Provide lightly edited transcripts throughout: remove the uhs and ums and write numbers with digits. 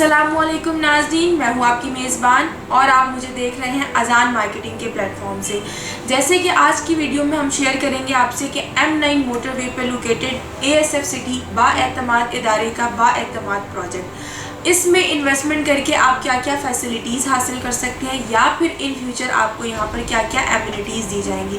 अस्सलामुअलैकुम नाज़रीन, मैं हूँ आपकी मेज़बान और आप मुझे देख रहे हैं अजान मार्केटिंग के प्लेटफॉर्म से। जैसे कि आज की वीडियो में हम शेयर करेंगे आपसे कि M9 मोटरवे पे लोकेटेड ASF सिटी बाएतमाद इदारे का बाएतमाद प्रोजेक्ट, इसमें इन्वेस्टमेंट करके आप क्या क्या फैसिलिटीज़ हासिल कर सकते हैं या फिर इन फ्यूचर आपको यहाँ पर क्या क्या एमिनिटीज़ दी जाएंगी।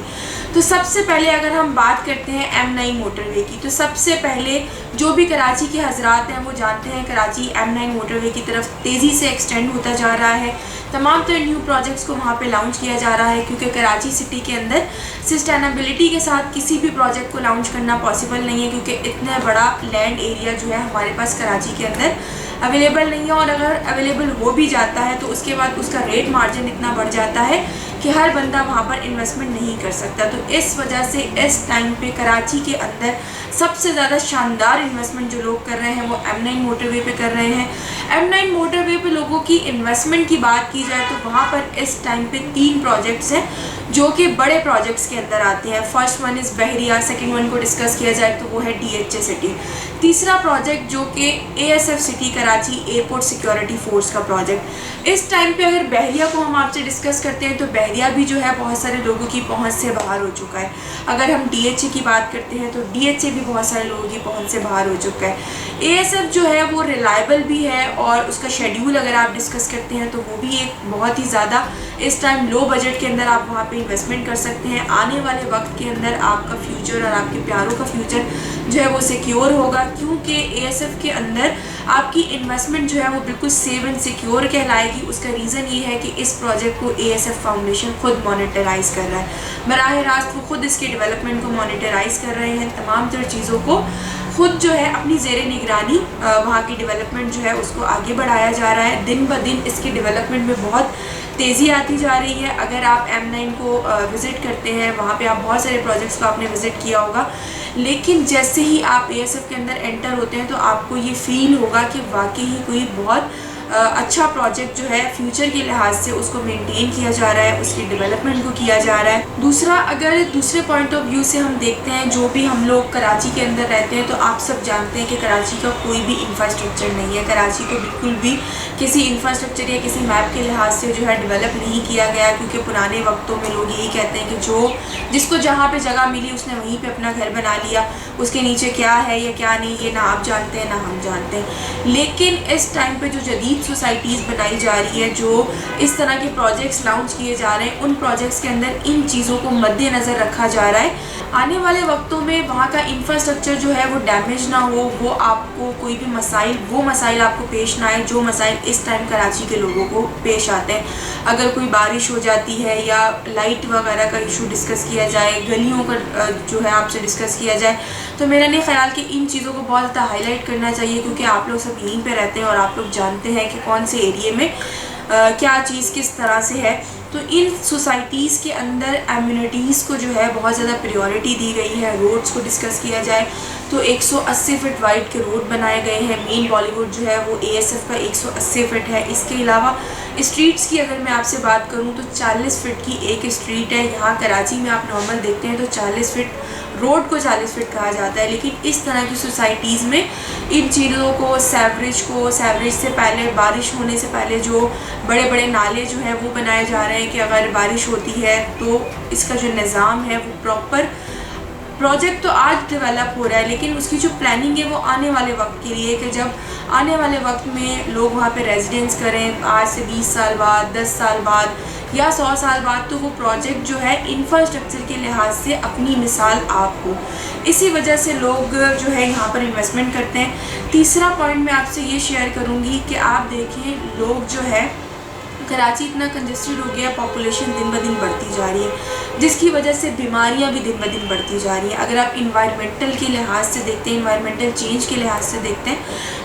तो सबसे पहले अगर हम बात करते हैं M9 मोटरवे की, तो सबसे पहले जो भी कराची के हजरात हैं वो जानते हैं कराची M9 मोटरवे की तरफ तेज़ी से एक्सटेंड होता जा रहा है। तमाम तरह न्यू प्रोजेक्ट्स को वहाँ पे लॉन्च किया जा रहा है, क्योंकि कराची सिटी के अंदर सस्टेनेबिलिटी के साथ किसी भी प्रोजेक्ट को लॉन्च करना पॉसिबल नहीं है, क्योंकि इतना बड़ा लैंड एरिया जो है हमारे पास कराची के अंदर अवेलेबल नहीं है। और अगर अवेलेबल हो भी जाता है तो उसके बाद उसका रेट मार्जिन इतना बढ़ जाता है कि हर बंदा वहाँ पर इन्वेस्टमेंट नहीं कर सकता। तो इस वजह से इस टाइम पे कराची के अंदर सबसे ज़्यादा शानदार इन्वेस्टमेंट जो लोग कर रहे हैं वो M9 मोटरवे पे कर रहे हैं। M9 मोटरवे पे लोगों की इन्वेस्टमेंट की बात की जाए तो वहाँ पर इस टाइम पे 3 प्रोजेक्ट्स हैं जो कि बड़े प्रोजेक्ट्स के अंदर आते हैं। First one is Bahria, second one को डिस्कस किया जाए तो वो है DHA सिटी। तीसरा प्रोजेक्ट जो कि ASF city Karachi airport security force का प्रोजेक्ट। इस टाइम पे अगर बहरिया को हम आपसे डिस्कस करते हैं तो बहरिया भी जो है बहुत सारे लोगों की पहुंच से बाहर हो चुका है। अगर हम DHA की बात करते हैं तो DHA भी बहुत सारे लोगों की पहुंच से बाहर हो चुका है। ASF जो है वो रिलायबल भी है और उसका शेड्यूल अगर आप डिस्कस करते हैं तो वो भी एक बहुत ही ज़्यादा इस टाइम लो बजट के अंदर आप वहाँ पे इन्वेस्टमेंट कर सकते हैं। आने वाले वक्त के अंदर आपका फ्यूचर और आपके प्यारों का फ्यूचर जो है वो सिक्योर होगा, क्योंकि ASF के अंदर आपकी इन्वेस्टमेंट जो है वो बिल्कुल सेव एंड सिक्योर कहलाएगी। उसका रीज़न ये है कि इस प्रोजेक्ट को ASF फाउंडेशन खुद मॉनिटराइज़ कर रहा है। बराह रास्त वो खुद इसके डेवलपमेंट को मॉनिटराइज़ कर रहे हैं। तमाम तरह चीज़ों को खुद जो है अपनी ज़ेरे निगरानी वहाँ की डेवलपमेंट जो है उसको आगे बढ़ाया जा रहा है। दिन ब दिन इसके डेवलपमेंट में बहुत तेज़ी आती जा रही है। अगर आप M9 को विज़िट करते हैं, वहाँ पे आप बहुत सारे प्रोजेक्ट्स को आपने विज़िट किया होगा, लेकिन जैसे ही आप ASF के अंदर एंटर होते हैं तो आपको ये फील होगा कि वाकई ही कोई बहुत अच्छा प्रोजेक्ट जो है फ्यूचर के लिहाज से उसको मेंटेन किया जा रहा है, उसकी डेवलपमेंट को किया जा रहा है। दूसरा, अगर दूसरे पॉइंट ऑफ व्यू से हम देखते हैं, जो भी हम लोग कराची के अंदर रहते हैं तो आप सब जानते हैं कि कराची का कोई भी इंफ्रास्ट्रक्चर नहीं है। कराची को बिल्कुल भी किसी इंफ्रास्ट्रक्चर या किसी मैप के लिहाज से जो है डेवलप नहीं किया गया, क्योंकि पुराने वक्तों में लोग यही कहते हैं कि जिसको जहाँ पे जगह मिली उसने वहीं पे अपना घर बना लिया, उसके नीचे क्या है या क्या नहीं ये ना आप जानते हैं ना हम जानते हैं। लेकिन इस टाइम पे जो जदीद सोसाइटीज़ बनाई जा रही है, जो इस तरह के प्रोजेक्ट्स लॉन्च किए जा रहे हैं, उन प्रोजेक्ट्स के अंदर इन चीज़ों को मद्देनज़र रखा जा रहा है। आने वाले वक्तों में वहाँ का इंफ्रास्ट्रक्चर जो है वो डैमेज ना हो, वो आपको कोई भी मसाइल आपको पेश ना आए जो मसाइल इस टाइम कराची के लोगों को पेश आते हैं। अगर कोई बारिश हो जाती है या लाइट वगैरह का इशू डिस्कस किया जाए, गलियों का जो है आपसे डिस्कस किया जाए, तो मेरा नहीं ख्याल कि इन चीज़ों को बहुत ज़्यादा हाईलाइट करना चाहिए, क्योंकि आप लोग सब यहीं पे रहते हैं और आप लोग जानते हैं कि कौन से एरिए में क्या चीज़ किस तरह से है। तो इन सोसाइटीज़ के अंदर एम्यूनिटीज़ को जो है बहुत ज़्यादा प्रायोरिटी दी गई है। रोड्स को डिस्कस किया जाए तो 180 फीट वाइड के रोड बनाए गए हैं। मेन बॉलीवुड जो है वो ASF का 180 फीट है। इसके अलावा स्ट्रीट्स की अगर मैं आपसे बात करूं तो 40 फीट की एक स्ट्रीट है। यहाँ कराची में आप नॉर्मल देखते हैं तो 40 फीट रोड को 40 फीट कहा जाता है, लेकिन इस तरह की सोसाइटीज़ में इन चीज़ों को सैवरेज से पहले, बारिश होने से पहले जो बड़े बड़े नाले जो हैं वो बनाए जा रहे हैं कि अगर बारिश होती है तो इसका जो निज़ाम है वो प्रॉपर। प्रोजेक्ट तो आज डेवलप हो रहा है, लेकिन उसकी जो प्लानिंग है वो आने वाले वक्त के लिए, कि जब आने वाले वक्त में लोग वहाँ पे रेजिडेंस करें, आज से 20 साल बाद, 10 साल बाद या 100 साल बाद, तो वो प्रोजेक्ट जो है इंफ्रास्ट्रक्चर के लिहाज से अपनी मिसाल आप हो। इसी वजह से लोग जो है यहाँ पर इन्वेस्टमेंट करते हैं। तीसरा पॉइंट मैं आपसे ये शेयर करूँगी कि आप देखें, लोग जो है कराची इतना कंजेस्टेड हो गया, पॉपुलेशन दिन ब दिन बढ़ती जा रही है, जिसकी वजह से बीमारियां भी दिन ब दिन बढ़ती जा रही हैं। अगर आप इन्वायरमेंटल के लिहाज से देखते हैं, इन्वायरमेंटल चेंज के लिहाज से देखते हैं,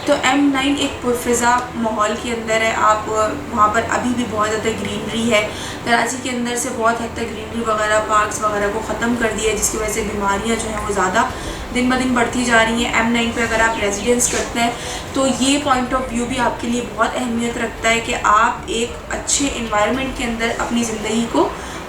तो M9 एक पुरफ़िज़ा माहौल के अंदर है। आप वहाँ पर अभी भी बहुत ज़्यादा ग्रीनरी है। कराची के अंदर से बहुत हद तक ग्रीनरी वगैरह, पार्क्स वगैरह को ख़त्म कर दिया है, जिसकी वजह से बीमारियाँ जो हैं वो ज़्यादा दिन ब दिन बढ़ती जा रही हैं। M9 पे अगर आप रेजिडेंस करते हैं तो ये पॉइंट ऑफ व्यू भी आपके लिए बहुत अहमियत रखता है कि आप एक अच्छे इन्वायरमेंट के अंदर अपनी ज़िंदगी को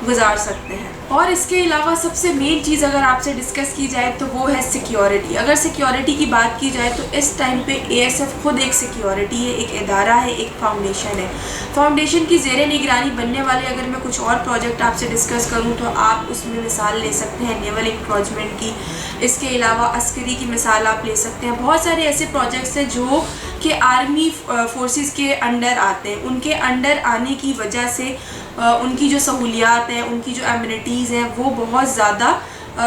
गुजार सकते हैं। और इसके अलावा सबसे मेन चीज़ अगर आपसे डिस्कस की जाए तो वो है सिक्योरिटी। अगर सिक्योरिटी की बात की जाए तो इस टाइम पे ASF खुद एक सिक्योरिटी है, एक इदारा है, एक फाउंडेशन है। फाउंडेशन की ज़ेरे निगरानी बनने वाले अगर मैं कुछ और प्रोजेक्ट आपसे डिस्कस करूँ तो आप उसमें मिसाल ले सकते हैं नेवल इंक्रोचमेंट की, इसके अलावा अस्करी की मिसाल आप ले सकते हैं। बहुत सारे ऐसे प्रोजेक्ट्स हैं जो कि आर्मी फोर्सेस के अंडर आते हैं। उनके अंडर आने की वजह से उनकी जो सहूलियात हैं, उनकी जो एमिनिटीज़ हैं, वो बहुत ज़्यादा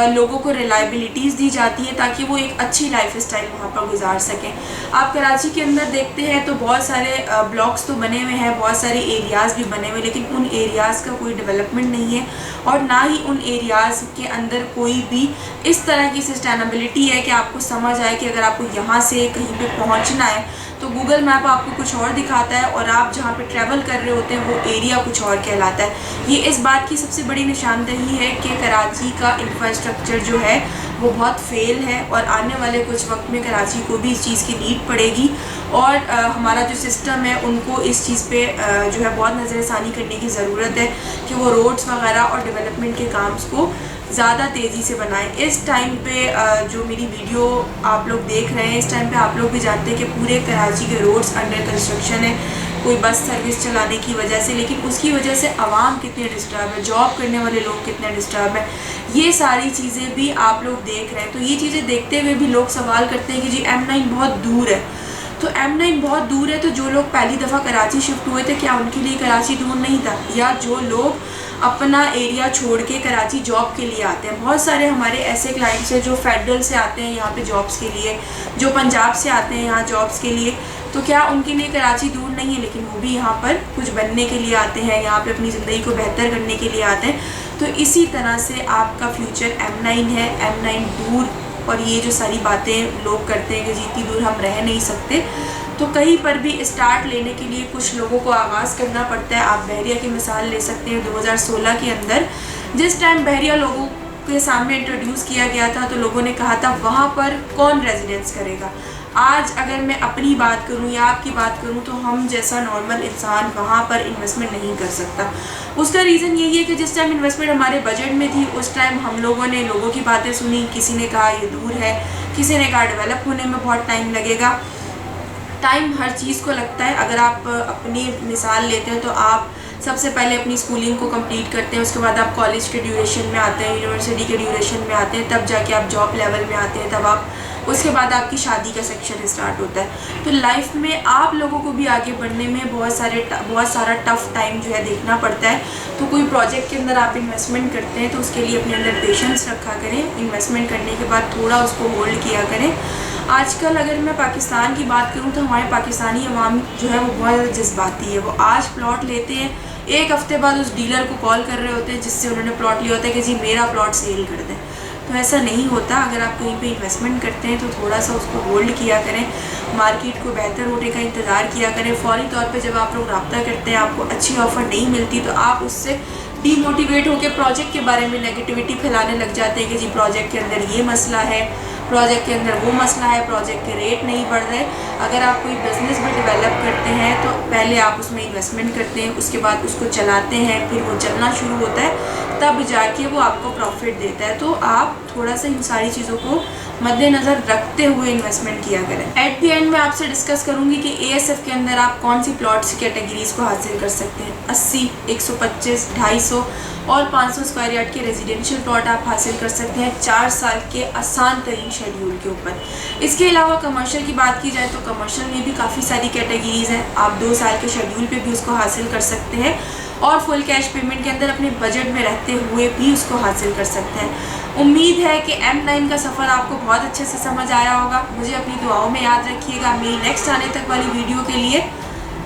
लोगों को रिलायबिलिटीज़ दी जाती है ताकि वो एक अच्छी लाइफ स्टाइल वहाँ पर गुजार सकें। आप कराची के अंदर देखते हैं तो बहुत सारे ब्लॉक्स तो बने हुए हैं, बहुत सारे एरियाज़ भी बने हुए, लेकिन उन एरियाज़ का कोई डेवलपमेंट नहीं है और ना ही उन एरियाज़ के अंदर कोई भी इस तरह की सस्टेनेबिलिटी है कि आपको समझ आए कि अगर आपको यहाँ से कहीं पे पहुँचना है तो गूगल मैप आपको कुछ और दिखाता है और आप जहाँ पे ट्रैवल कर रहे होते हैं वो एरिया कुछ और कहलाता है। ये इस बात की सबसे बड़ी निशानदही है कि कराची का इंफ्रास्ट्रक्चर जो है वो बहुत फेल है और आने वाले कुछ वक्त में कराची को भी इस चीज़ की नीड पड़ेगी और हमारा जो सिस्टम है उनको इस चीज़ पे जो है बहुत नज़रसानी करने की ज़रूरत है कि वो रोड्स वगैरह और डेवलपमेंट के काम को ज़्यादा तेज़ी से बनाएं। इस टाइम पे जो मेरी वीडियो आप लोग देख रहे हैं, इस टाइम पे आप लोग भी जानते हैं कि पूरे कराची के रोड्स अंडर कंस्ट्रक्शन है, कोई बस सर्विस चलाने की वजह से, लेकिन उसकी वजह से आवाम कितने डिस्टर्ब है, जॉब करने वाले लोग कितने डिस्टर्ब हैं, ये सारी चीज़ें भी आप लोग देख रहे हैं। तो ये चीज़ें देखते हुए भी लोग सवाल करते हैं कि जी M9 बहुत दूर है। तो M9 बहुत दूर है तो जो लोग पहली दफ़ा कराची शिफ्ट हुए थे क्या उनके लिए कराची दूर नहीं था? या जो लोग अपना एरिया छोड़ के कराची जॉब के लिए आते हैं, बहुत सारे हमारे ऐसे क्लाइंट्स हैं जो फेडरल से आते हैं यहाँ पे जॉब्स के लिए, जो पंजाब से आते हैं यहाँ जॉब्स के लिए, तो क्या उनके लिए कराची दूर नहीं है? लेकिन वो भी यहाँ पर कुछ बनने के लिए आते हैं, यहाँ पे अपनी ज़िंदगी को बेहतर करने के लिए आते हैं। तो इसी तरह से आपका फ्यूचर M9 है, M9 दूर, और ये जो सारी बातें लोग करते हैं कि जितनी दूर हम रह नहीं सकते, तो कहीं पर भी स्टार्ट लेने के लिए कुछ लोगों को आगाज़ करना पड़ता है। आप बहरिया की मिसाल ले सकते हैं। 2016 के अंदर जिस टाइम बहरिया लोगों के सामने इंट्रोड्यूस किया गया था तो लोगों ने कहा था वहाँ पर कौन रेजिडेंस करेगा। आज अगर मैं अपनी बात करूं या आपकी बात करूं तो हम जैसा नॉर्मल इंसान वहाँ पर इन्वेस्टमेंट नहीं कर सकता। उसका रीज़न यही है कि जिस टाइम इन्वेस्टमेंट हमारे बजट में थी उस टाइम हम लोगों ने लोगों की बातें सुनी, किसी ने कहा ये दूर है, किसी ने कहा डेवलप होने में बहुत टाइम लगेगा। टाइम हर चीज़ को लगता है। अगर आप अपनी मिसाल लेते हैं तो आप सबसे पहले अपनी स्कूलिंग को कंप्लीट करते हैं, उसके बाद आप कॉलेज के ड्यूरेशन में आते हैं, यूनिवर्सिटी के ड्यूरेशन में आते हैं, तब जाके आप जॉब लेवल में आते हैं, तब आप उसके बाद आपकी शादी का सेक्शन स्टार्ट होता है। तो लाइफ में आप लोगों को भी आगे बढ़ने में बहुत सारा टफ़ टाइम जो है देखना पड़ता है। तो कोई प्रोजेक्ट के अंदर आप इन्वेस्टमेंट करते हैं तो उसके लिए अपने अंदर पेशेंस रखा करें। इन्वेस्टमेंट करने के बाद थोड़ा उसको होल्ड किया करें। आजकल अगर मैं पाकिस्तान की बात करूं तो हमारे पाकिस्तानी अवाम जो है वो बहुत ज़्यादा जज्बाती है। वो आज प्लॉट लेते हैं, एक हफ़्ते बाद उस डीलर को कॉल कर रहे होते हैं जिससे उन्होंने प्लॉट लिया होता है कि जी मेरा प्लॉट सेल कर दें। तो ऐसा नहीं होता। अगर आप कहीं पे इन्वेस्टमेंट करते हैं तो थोड़ा सा उसको होल्ड किया करें, मार्केट को बेहतर होने का इंतज़ार किया करें। फ़ौरी तौर पे जब आप लोग रब्ता करते हैं, आपको अच्छी ऑफ़र नहीं मिलती तो आप उससे डीमोटिवेट होकर प्रोजेक्ट के बारे में नेगेटिविटी फैलाने लग जाते हैं कि जी प्रोजेक्ट के अंदर ये मसला है, प्रोजेक्ट के अंदर वो मसला है, प्रोजेक्ट के रेट नहीं बढ़ रहे। अगर आप कोई बिज़नेस भी डेवलप करते हैं तो पहले आप उसमें इन्वेस्टमेंट करते हैं, उसके बाद उसको चलाते हैं, फिर वो चलना शुरू होता है, तब जाके वो आपको प्रॉफिट देता है। तो आप थोड़ा सा इन सारी चीज़ों को मद्देनज़र रखते हुए इन्वेस्टमेंट किया करें। एट द एंड मैं आपसे डिस्कस करूंगी कि ASF के अंदर आप कौन सी प्लॉट्स कैटेगरीज को हासिल कर सकते हैं। 80, 125, 250 और 500 स्क्वायर यार्ड के रेजिडेंशियल प्लॉट आप हासिल कर सकते हैं 4 साल के आसान तरीन शेड्यूल के ऊपर। इसके अलावा कमर्शियल की बात की जाए तो कमर्शियल में भी काफ़ी सारी कैटेगरीज हैं। आप 2 साल के शेड्यूल पे भी उसको हासिल कर सकते हैं और फुल कैश पेमेंट के अंदर अपने बजट में रहते हुए भी उसको हासिल कर सकते हैं। उम्मीद है कि M9 का सफ़र आपको बहुत अच्छे से समझ आया होगा। मुझे अपनी दुआओं में याद रखिएगा। मेरी नेक्स्ट आने तक वाली वीडियो के लिए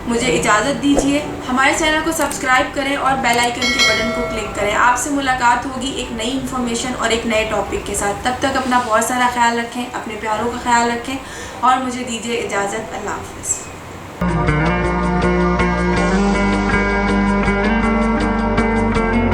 मुझे इजाज़त दीजिए। हमारे चैनल को सब्सक्राइब करें और बेल आइकन के बटन को क्लिक करें। आपसे मुलाकात होगी एक नई इन्फॉर्मेशन और एक नए टॉपिक के साथ। तब तक अपना बहुत सारा ख्याल रखें, अपने प्यारों का ख्याल रखें और मुझे दीजिए इजाज़त। अल्लाह हाफ़िज़।